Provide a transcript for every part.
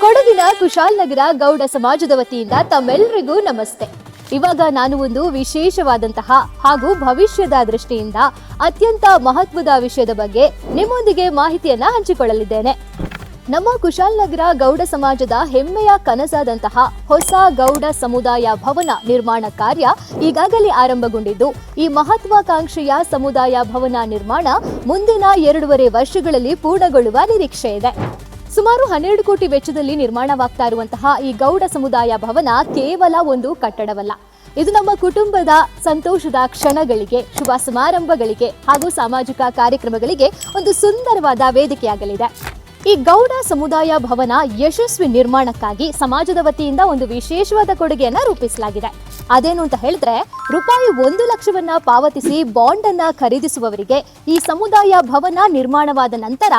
ಕೊಡಗಿನ ಕುಶಾಲನಗರ ಗೌಡ ಸಮಾಜದ ವತಿಯಿಂದ ತಮ್ಮೆಲ್ಲರಿಗೂ ನಮಸ್ತೆ. ಇವಾಗ ನಾನು ಒಂದು ವಿಶೇಷವಾದಂತಹ ಹಾಗೂ ಭವಿಷ್ಯದ ದೃಷ್ಟಿಯಿಂದ ಅತ್ಯಂತ ಮಹತ್ವದ ವಿಷಯದ ಬಗ್ಗೆ ನಿಮ್ಮೊಂದಿಗೆ ಮಾಹಿತಿಯನ್ನ ಹಂಚಿಕೊಳ್ಳಲಿದ್ದೇನೆ. ನಮ್ಮ ಕುಶಾಲನಗರ ಗೌಡ ಸಮಾಜದ ಹೆಮ್ಮೆಯ ಕನಸಾದಂತಹ ಹೊಸ ಗೌಡ ಸಮುದಾಯ ಭವನ ನಿರ್ಮಾಣ ಕಾರ್ಯ ಈಗಾಗಲೇ ಆರಂಭಗೊಂಡಿದ್ದು, ಈ ಮಹತ್ವಾಕಾಂಕ್ಷೆಯ ಸಮುದಾಯ ಭವನ ನಿರ್ಮಾಣ ಮುಂದಿನ 2.5 ವರ್ಷಗಳಲ್ಲಿ ಪೂರ್ಣಗೊಳ್ಳುವ ನಿರೀಕ್ಷೆ ಇದೆ. ಸುಮಾರು 12 ಕೋಟಿ ವೆಚ್ಚದಲ್ಲಿ ನಿರ್ಮಾಣವಾಗ್ತಾ ಇರುವಂತಹ ಈ ಗೌಡ ಸಮುದಾಯ ಭವನ ಕೇವಲ ಒಂದು ಕಟ್ಟಡವಲ್ಲ. ಇದು ನಮ್ಮ ಕುಟುಂಬದ ಸಂತೋಷದ ಕ್ಷಣಗಳಿಗೆ, ಶುಭ ಸಮಾರಂಭಗಳಿಗೆ ಹಾಗೂ ಸಾಮಾಜಿಕ ಕಾರ್ಯಕ್ರಮಗಳಿಗೆ ಒಂದು ಸುಂದರವಾದ ವೇದಿಕೆಯಾಗಲಿದೆ. ಈ ಗೌಡ ಸಮುದಾಯ ಭವನ ಯಶಸ್ವಿ ನಿರ್ಮಾಣಕ್ಕಾಗಿ ಸಮಾಜದ ವತಿಯಿಂದ ಒಂದು ವಿಶೇಷವಾದ ಕೊಡುಗೆಯನ್ನ ರೂಪಿಸಲಾಗಿದೆ. ಅದೇನು ಅಂತ ಹೇಳಿದ್ರೆ, ರೂಪಾಯಿ 1 ಲಕ್ಷವನ್ನ ಪಾವತಿಸಿ ಬಾಂಡ್ ಅನ್ನ ಖರೀದಿಸುವವರಿಗೆ ಈ ಸಮುದಾಯ ಭವನ ನಿರ್ಮಾಣವಾದ ನಂತರ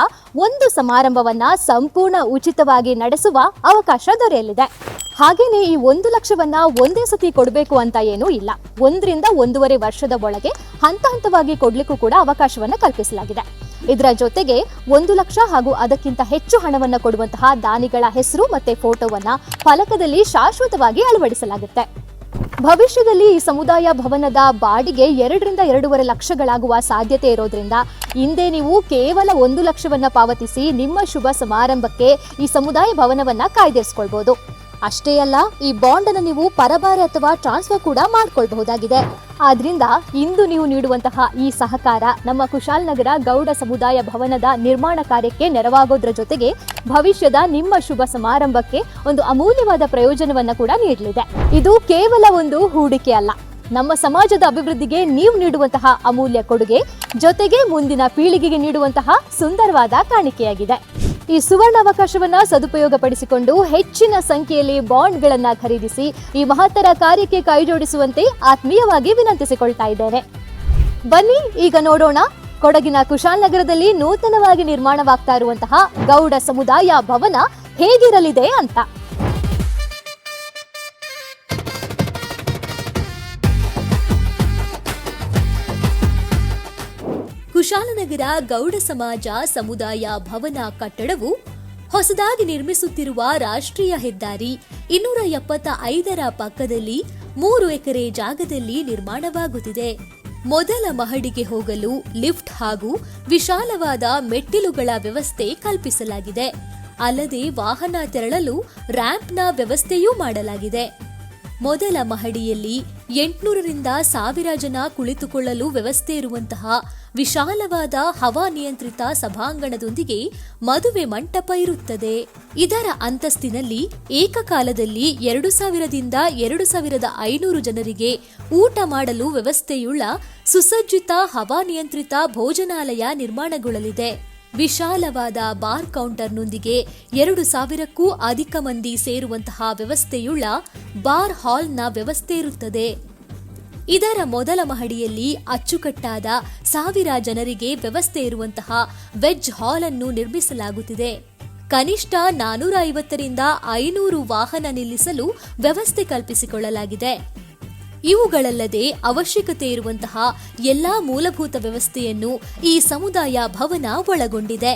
ಒಂದು ಸಮಾರಂಭವನ್ನ ಸಂಪೂರ್ಣ ಉಚಿತವಾಗಿ ನಡೆಸುವ ಅವಕಾಶ ದೊರೆಯಲಿದೆ. ಹಾಗೇನೆ ಈ 1 ಲಕ್ಷವನ್ನ ಒಂದೇ ಸತಿ ಕೊಡಬೇಕು ಅಂತ ಏನೂ ಇಲ್ಲ. 1 ರಿಂದ 1.5 ವರ್ಷದ ಒಳಗೆ ಹಂತ ಹಂತವಾಗಿ ಕೊಡ್ಲಿಕ್ಕೂ ಕೂಡ ಅವಕಾಶವನ್ನ ಕಲ್ಪಿಸಲಾಗಿದೆ. ಇದರ ಜೊತೆಗೆ 1 ಲಕ್ಷ ಹಾಗೂ ಅದಕ್ಕಿಂತ ಹೆಚ್ಚು ಹಣವನ್ನ ಕೊಡುವಂತಹ ದಾನಿಗಳ ಹೆಸರು ಮತ್ತೆ ಫೋಟೋವನ್ನ ಫಲಕದಲ್ಲಿ ಶಾಶ್ವತವಾಗಿ ಅಳವಡಿಸಲಾಗುತ್ತೆ. ಭವಿಷ್ಯದಲ್ಲಿ ಈ ಸಮುದಾಯ ಭವನದ ಬಾಡಿಗೆ 2 ರಿಂದ 2.5 ಲಕ್ಷಗಳಾಗುವ ಸಾಧ್ಯತೆ ಇರೋದ್ರಿಂದ ಹಿಂದೆ ನೀವು ಕೇವಲ 1 ಲಕ್ಷವನ್ನ ಪಾವತಿಸಿ ನಿಮ್ಮ ಶುಭ ಸಮಾರಂಭಕ್ಕೆ ಈ ಸಮುದಾಯ ಭವನವನ್ನ ಕಾಯ್ದಿರಿಸಿಕೊಳ್ಬಹುದು. ಅಷ್ಟೇ ಅಲ್ಲ, ಈ ಬಾಂಡ್ ಅನ್ನು ನೀವು ಪರಭಾರೆ ಅಥವಾ ಟ್ರಾನ್ಸ್ಫರ್ ಕೂಡ ಮಾಡ್ಕೊಳ್ಬಹುದಾಗಿದೆ. ಆದ್ರಿಂದ ಇಂದು ನೀವು ನೀಡುವಂತಹ ಈ ಸಹಕಾರ ನಮ್ಮ ಕುಶಾಲನಗರ ಗೌಡ ಸಮುದಾಯ ಭವನದ ನಿರ್ಮಾಣ ಕಾರ್ಯಕ್ಕೆ ನೆರವಾಗೋದ್ರ ಜೊತೆಗೆ ಭವಿಷ್ಯದ ನಿಮ್ಮ ಶುಭ ಸಮಾರಂಭಕ್ಕೆ ಒಂದು ಅಮೂಲ್ಯವಾದ ಪ್ರಯೋಜನವನ್ನ ಕೂಡ ನೀಡಲಿದೆ. ಇದು ಕೇವಲ ಒಂದು ಹೂಡಿಕೆ ಅಲ್ಲ, ನಮ್ಮ ಸಮಾಜದ ಅಭಿವೃದ್ಧಿಗೆ ನೀವು ನೀಡುವಂತಹ ಅಮೂಲ್ಯ ಕೊಡುಗೆ, ಜೊತೆಗೆ ಮುಂದಿನ ಪೀಳಿಗೆಗೆ ನೀಡುವಂತಹ ಸುಂದರವಾದ ಕಾಣಿಕೆಯಾಗಿದೆ. ಈ ಸುವರ್ಣ ಅವಕಾಶವನ್ನ ಸದುಪಯೋಗಪಡಿಸಿಕೊಂಡು ಹೆಚ್ಚಿನ ಸಂಖ್ಯೆಯಲ್ಲಿ ಬಾಂಡ್ಗಳನ್ನ ಖರೀದಿಸಿ ಈ ಮಹತ್ತರ ಕಾರ್ಯಕ್ಕೆ ಕೈಜೋಡಿಸುವಂತೆ ಆತ್ಮೀಯವಾಗಿ ವಿನಂತಿಸಿಕೊಳ್ತಾ ಇದ್ದೇನೆ. ಬನ್ನಿ ಈಗ ನೋಡೋಣ ಕೊಡಗಿನ ಕುಶಾಲನಗರದಲ್ಲಿ ನೂತನವಾಗಿ ನಿರ್ಮಾಣವಾಗ್ತಾ ಇರುವಂತಹ ಗೌಡ ಸಮುದಾಯ ಭವನ ಹೇಗಿರಲಿದೆ ಅಂತ. ಕುಶಾಲನಗರ ಗೌಡ ಸಮಾಜ ಸಮುದಾಯ ಭವನ ಕಟ್ಟಡವು ಹೊಸದಾಗಿ ನಿರ್ಮಿಸುತ್ತಿರುವ ರಾಷ್ಟ್ರೀಯ ಹೆದ್ದಾರಿ 275ರ ಪಕ್ಕದಲ್ಲಿ 3 ಎಕರೆ ಜಾಗದಲ್ಲಿ ನಿರ್ಮಾಣವಾಗುತ್ತಿದೆ. ಮೊದಲ ಮಹಡಿಗೆ ಹೋಗಲು ಲಿಫ್ಟ್ ಹಾಗೂ ವಿಶಾಲವಾದ ಮೆಟ್ಟಿಲುಗಳ ವ್ಯವಸ್ಥೆ ಕಲ್ಪಿಸಲಾಗಿದೆ. ಅಲ್ಲದೆ ವಾಹನ ತೆರಳಲು ರ್ಯಾಂಪ್ನ ವ್ಯವಸ್ಥೆಯೂ ಮಾಡಲಾಗಿದೆ. ಮೊದಲ ಮಹಡಿಯಲ್ಲಿ 800 ರಿಂದ 1000 ಜನ ಕುಳಿತುಕೊಳ್ಳಲು ವ್ಯವಸ್ಥೆ ಇರುವಂತಹ ವಿಶಾಲವಾದ ಹವಾನಿಯಂತ್ರಿತ ಸಭಾಂಗಣದೊಂದಿಗೆ ಮದುವೆ ಮಂಟಪ ಇರುತ್ತದೆ. ಇದರ ಅಂತಸ್ತಿನಲ್ಲಿ ಏಕಕಾಲದಲ್ಲಿ 2000 ದಿಂದ 2500 ಜನರಿಗೆ ಊಟ ಮಾಡಲು ವ್ಯವಸ್ಥೆಯುಳ್ಳ ಸುಸಜ್ಜಿತ ಹವಾನಿಯಂತ್ರಿತ ಭೋಜನಾಲಯ ನಿರ್ಮಾಣಗೊಳ್ಳಲಿದೆ. ವಿಶಾಲವಾದ ಬಾರ್ ಕೌಂಟರ್ನೊಂದಿಗೆ 2000ಕ್ಕೂ ಅಧಿಕ ಮಂದಿ ಸೇರುವಂತಹ ವ್ಯವಸ್ಥೆಯುಳ್ಳ ಬಾರ್ ಹಾಲ್ನ ವ್ಯವಸ್ಥೆ ಇರುತ್ತದೆ. ಇದರ ಮೊದಲ ಮಹಡಿಯಲ್ಲಿ ಅಚ್ಚುಕಟ್ಟಾದ 1000 ಜನರಿಗೆ ವ್ಯವಸ್ಥೆ ಇರುವಂತಹ ವೆಜ್ ಹಾಲ್ ಅನ್ನು ನಿರ್ಮಿಸಲಾಗುತ್ತಿದೆ. ಕನಿಷ್ಠ 450 ರಿಂದ 500 ವಾಹನ ನಿಲ್ಲಿಸಲು ವ್ಯವಸ್ಥೆ ಕಲ್ಪಿಸಿಕೊಳ್ಳಲಾಗಿದೆ. ಇವುಗಳಲ್ಲದೆ ಅವಶ್ಯಕತೆ ಇರುವಂತಹ ಎಲ್ಲಾ ಮೂಲಭೂತ ವ್ಯವಸ್ಥೆಯನ್ನು ಈ ಸಮುದಾಯ ಭವನ ಒಳಗೊಂಡಿದೆ.